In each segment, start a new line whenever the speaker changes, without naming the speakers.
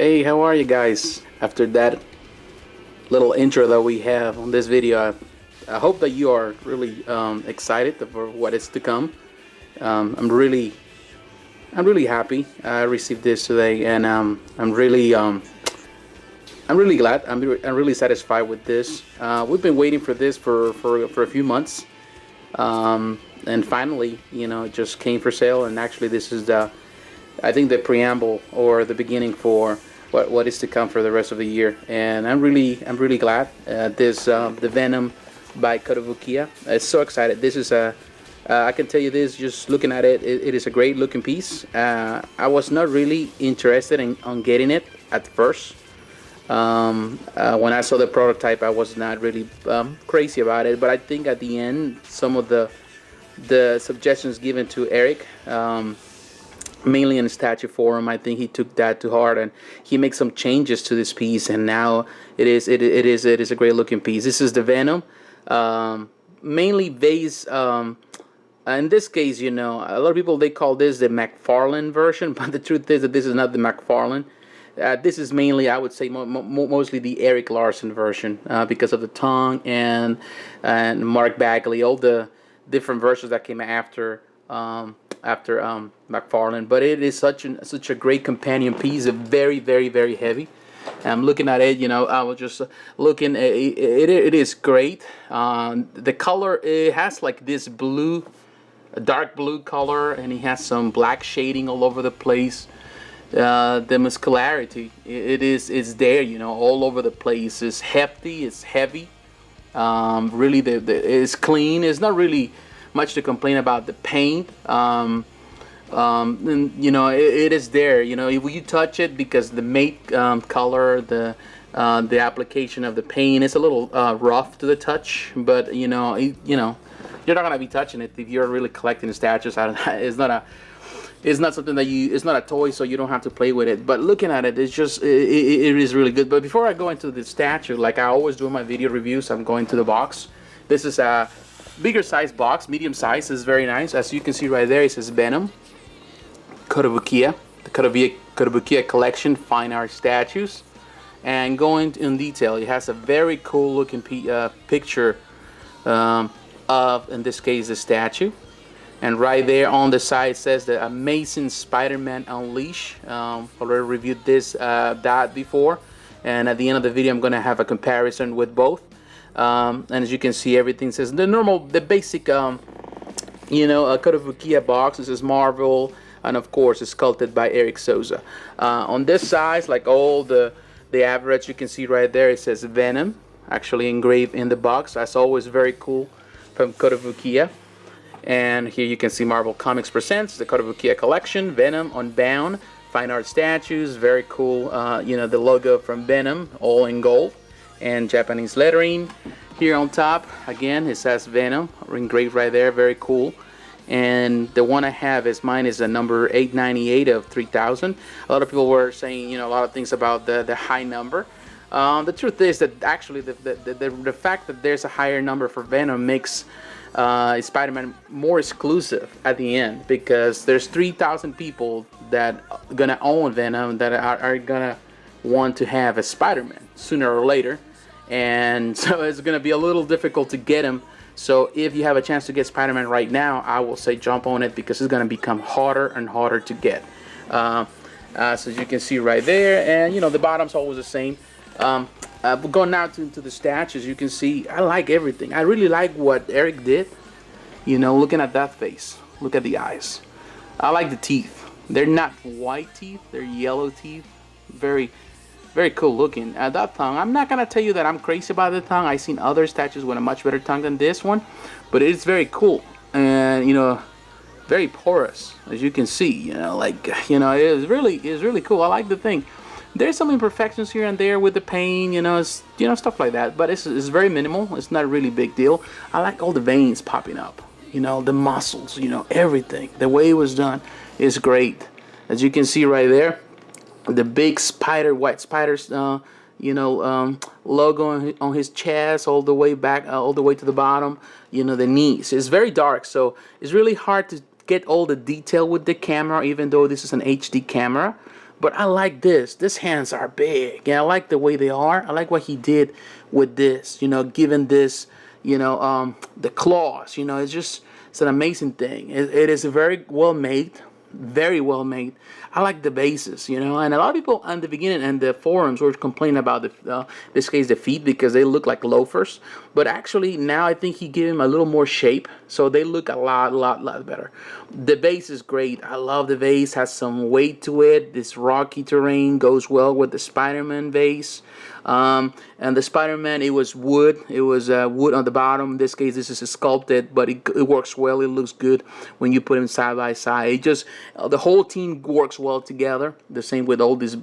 Hey, how are you guys? After that little intro that we have on this video, I hope that you are really excited for what is to come. I'm really happy I received this today, and I'm really glad. I'm really satisfied with this. We've been waiting for this for a few months, and finally, it just came for sale. And actually, this is I think the preamble or the beginning for what is to come for the rest of the year. And I'm really glad. This the Venom by Kotobukiya. I'm so excited. This is I can tell you this, just looking at it, it is a great looking piece. I was not really interested on getting it at first. When I saw the prototype, I was not really crazy about it, but I think at the end, some of the suggestions given to Erick, mainly in the statue forum, I think he took that to heart, and he makes some changes to this piece, and now it is a great looking piece. This is the Venom, mainly based. In this case, a lot of people, they call this the McFarlane version, but the truth is that this is not the McFarlane. This is mainly, I would say, mostly the Erick Larsen version, because of the tongue and Mark Bagley, all the different versions that came after McFarlane. But it is such a great companion piece, very heavy. I'm looking at it, I was just looking. It is great. The color, it has like this blue, dark blue color, and it has some black shading all over the place. The muscularity, it's there, all over the place. It's hefty, it's heavy. Really, it's clean. It's not really much to complain about the paint. And, it is there. If you touch it, because the matte color, the application of the paint is a little rough to the touch. But you're not gonna be touching it if you're really collecting statues. It's not something that it's not a toy, so you don't have to play with it. But looking at it, it's just, it is really good. But before I go into the statue, like I always do in my video reviews, I'm going to the box. This is a bigger size box, medium size. It's very nice. As you can see right there, it says Venom, Kotobukiya, the Kotobukiya collection, fine art statues. And going in detail, it has a very cool looking picture of, in this case, the statue. And right there on the side says the Amazing Spider-Man Unleash. Already reviewed that before, and at the end of the video I'm gonna have a comparison with both. And as you can see, everything says the basic, a Kotobukiya box. This is Marvel, and of course it's sculpted by Erick Sosa. On this side, like all the average, you can see right there, it says Venom, actually engraved in the box. That's always very cool from Kotobukiya. And here you can see Marvel Comics presents the Kotobukiya collection, Venom, Unbound, fine art statues, very cool. The logo from Venom, all in gold, and Japanese lettering. Here on top, again, it says Venom, engraved right there, very cool. And the one I have mine is the number 898 of 3000. A lot of people were saying, a lot of things about the high number. The truth is that actually the fact that there's a higher number for Venom makes Spider-Man more exclusive at the end, because there's 3,000 people that are gonna own Venom, that are gonna want to have a Spider-Man sooner or later, and so it's gonna be a little difficult to get him. So if you have a chance to get Spider-Man right now, I will say jump on it, because it's gonna become harder and harder to get. So as you can see right there, and the bottom's always the same. But going now into the statues, you can see I like everything. I really like what Erick did. Looking at that face, look at the eyes. I like the teeth. They're not white teeth, they're yellow teeth. Very cool looking. That tongue, I'm not gonna tell you that I'm crazy about the tongue. I've seen other statues with a much better tongue than this one, but it's very cool, and very porous, as you can see. It's really cool. I like the thing. There's some imperfections here and there with the paint, stuff like that, but it's very minimal. It's not a really big deal. I like all the veins popping up, the muscles, everything. The way it was done is great. As you can see right there, the big white spider's, logo on his chest, all the way back, all the way to the bottom. The knees. It's very dark, so it's really hard to get all the detail with the camera, even though this is an HD camera. But I like this. These hands are big. Yeah, I like the way they are. I like what he did with this. You know, given this, the claws. You know, it's an amazing thing. It is very well made, very well made. I like the bases, and a lot of people in the beginning and the forums were complaining about this case the feet because they look like loafers. But actually now I think he gave him a little more shape, so they look a lot better. The base is great. I love the base. Has some weight to it. This rocky terrain goes well with the Spider-Man base. And the Spider-Man, it was wood. It was wood on the bottom. In this case, this is sculpted, but it works well. It looks good when you put them side by side. It just the whole team works well together. The same with all these,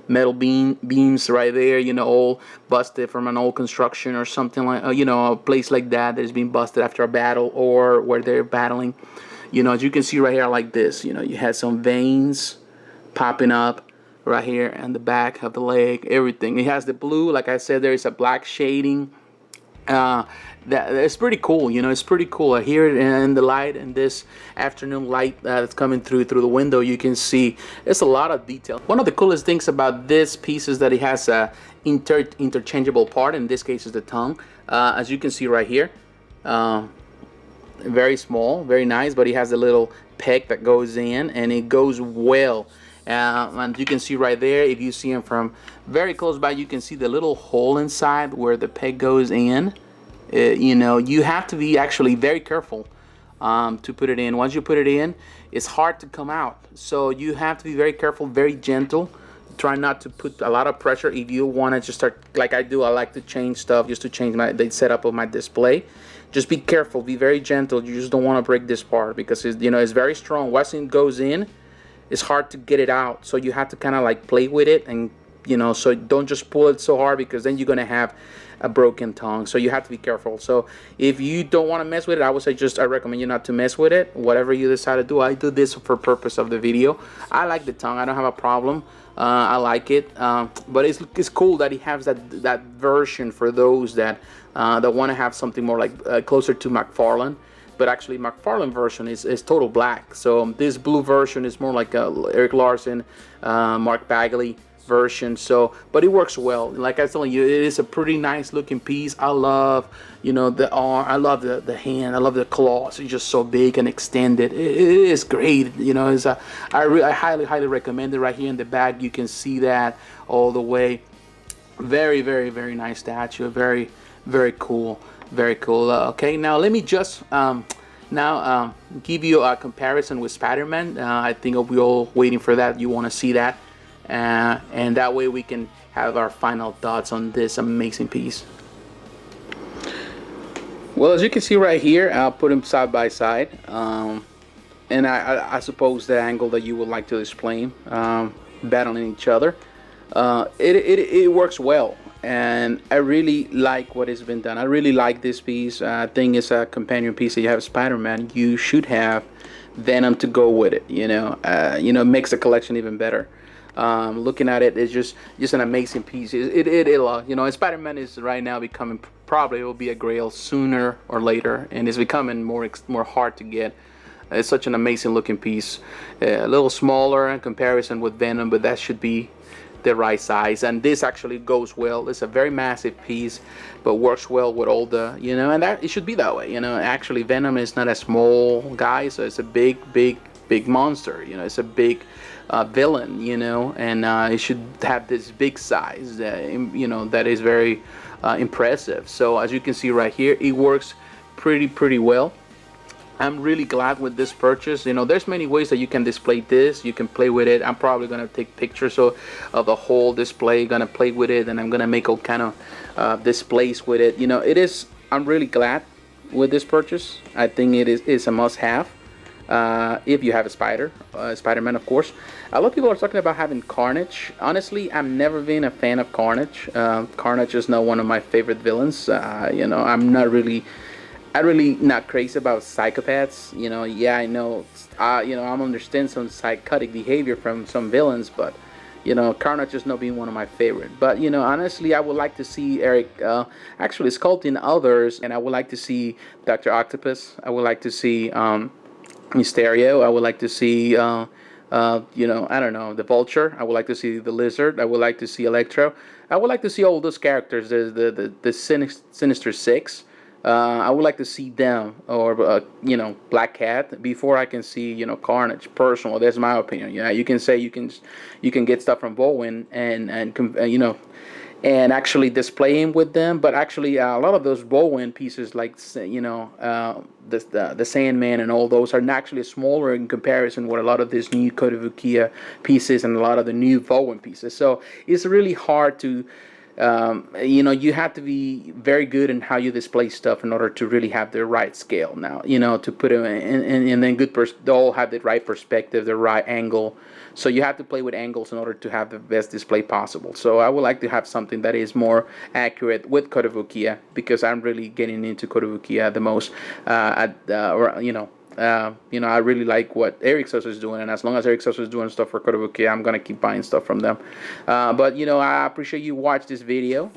metal beams right there. All busted from an old construction or something like, a place like that that has been busted after a battle or where they're battling. As you can see right here, like this. You had some veins popping up right here and the back of the leg, everything. It has the blue, like I said, there is a black shading. It's pretty cool. It's pretty cool. I hear it in the light, and this afternoon light that's coming through the window. You can see it's a lot of detail. One of the coolest things about this piece is that it has a interchangeable part. In this case, is the tongue. As you can see right here, very small, very nice, but it has a little peg that goes in, and it goes well. And you can see right there, if you see them from very close by, you can see the little hole inside where the peg goes in. You have to be actually very careful to put it in. Once you put it in, it's hard to come out. So you have to be very careful, very gentle. Try not to put a lot of pressure. If you want to just start, like I do, I like to change stuff just to change the setup of my display. Just be careful, be very gentle. You just don't want to break this part because it's very strong. Once it goes in, it's hard to get it out, so you have to kind of like play with it, and so don't just pull it so hard because then you're gonna have a broken tongue. So you have to be careful. So if you don't want to mess with it, I recommend you not to mess with it. Whatever you decide to do, I do this for purpose of the video. I like the tongue. I don't have a problem. I like it, but it's cool that he has that version for those that want to have something more like closer to McFarlane. But actually McFarlane version is total black. So this blue version is more like a Erick Larsen, Mark Bagley version. So, but it works well. Like I was telling you, it is a pretty nice looking piece. I love, the arm. I love the hand. I love the claws. It's just so big and extended. It is great. I highly recommend it. Right here in the back, you can see that all the way. Very, very, very nice statue. Very, very cool. Very cool. Okay, now let me just give you a comparison with Spider-Man. I think we're all waiting for that. You want to see that, and that way we can have our final thoughts on this amazing piece. Well, as you can see right here, I'll put them side by side, and I suppose the angle that you would like to display them, battling each other. It works well. And I really like what has been done. I really like this piece. I think it's a companion piece. That you have Spider-Man, you should have Venom to go with it. Makes the collection even better. Looking at it, it's just an amazing piece. Spider-Man is right now becoming, probably will be a grail sooner or later, and it's becoming more hard to get. It's such an amazing looking piece. A little smaller in comparison with Venom, but that should be the right size, and this actually goes well. It's a very massive piece, but works well with all the, and that it should be that way. Actually Venom is not a small guy, so it's a big monster. It's a big villain, and it should have this big size, that is very impressive. So as you can see right here, it works pretty well. I'm really glad with this purchase. There's many ways that you can display this. You can play with it. I'm probably gonna take pictures of the whole display, gonna play with it, and I'm gonna make all kind of displays with it. I'm really glad with this purchase. I think it's a must-have if you have a Spider-Man, of course. A lot of people are talking about having Carnage. Honestly, I've never been a fan of Carnage. Carnage is not one of my favorite villains. I'm really not crazy about psychopaths. Yeah, I know. I understand some psychotic behavior from some villains, but Carnage is not being one of my favorite. But honestly, I would like to see Erick actually sculpting others, and I would like to see Dr. Octopus. I would like to see Mysterio. I would like to see You know, I don't know, the Vulture. I would like to see the Lizard. I would like to see Electro. I would like to see all those characters. The Sinister Six. I would like to see them, or you know, Black Cat, before I can see, you know, Carnage. Personally, that's my opinion. Yeah, you can say you can get stuff from Bowen and you know, and actually displaying with them. But actually, a lot of those Bowen pieces, like, you know, the Sandman and all those, are actually smaller in comparison with a lot of these new Kotobukiya pieces and a lot of the new Bowen pieces. So it's really hard to. You know, you have to be very good in how you display stuff in order to really have the right scale. Now, you know, to put it in then they all have the right perspective, the right angle. So you have to play with angles in order to have the best display possible. So I would like to have something that is more accurate with Kotobukiya, because I'm really getting into Kotobukiya the most. You know, I really like what Erick Sosa is doing, and as long as Erick Sosa is doing stuff for Kotobukiya, I'm gonna keep buying stuff from them. But you know, I appreciate you watch this video.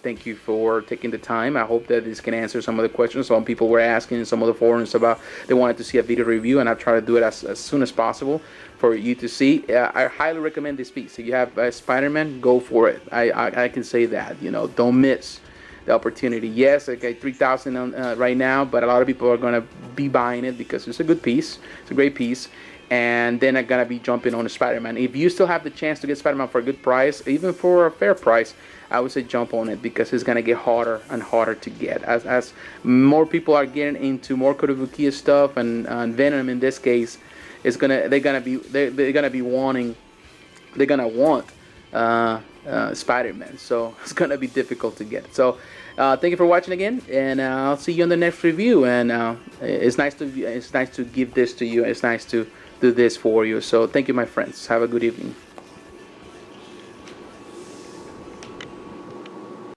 Thank you for taking the time. I hope that this can answer some of the questions some people were asking in some of the forums about. They wanted to see a video review, and I try to do it as soon as possible for you to see. I highly recommend this piece. If you have Spider-Man, go for it. I can say that. You know, don't miss the opportunity. Yes, okay, 3,000 right now, but a lot of people are gonna be buying it because it's a good piece. It's a great piece, and then I'm gonna be jumping on the Spider-Man. If you still have the chance to get Spider-Man for a good price, even for a fair price, I would say jump on it, because it's gonna get harder and harder to get as more people are getting into more Kotobukiya stuff, and Venom in this case is they're gonna want Spider-Man, so it's gonna be difficult to get. So thank you for watching again, and I'll see you on the next review. And it's nice to give this to you. It's nice to do this for you. So thank you, my friends. Have a good evening.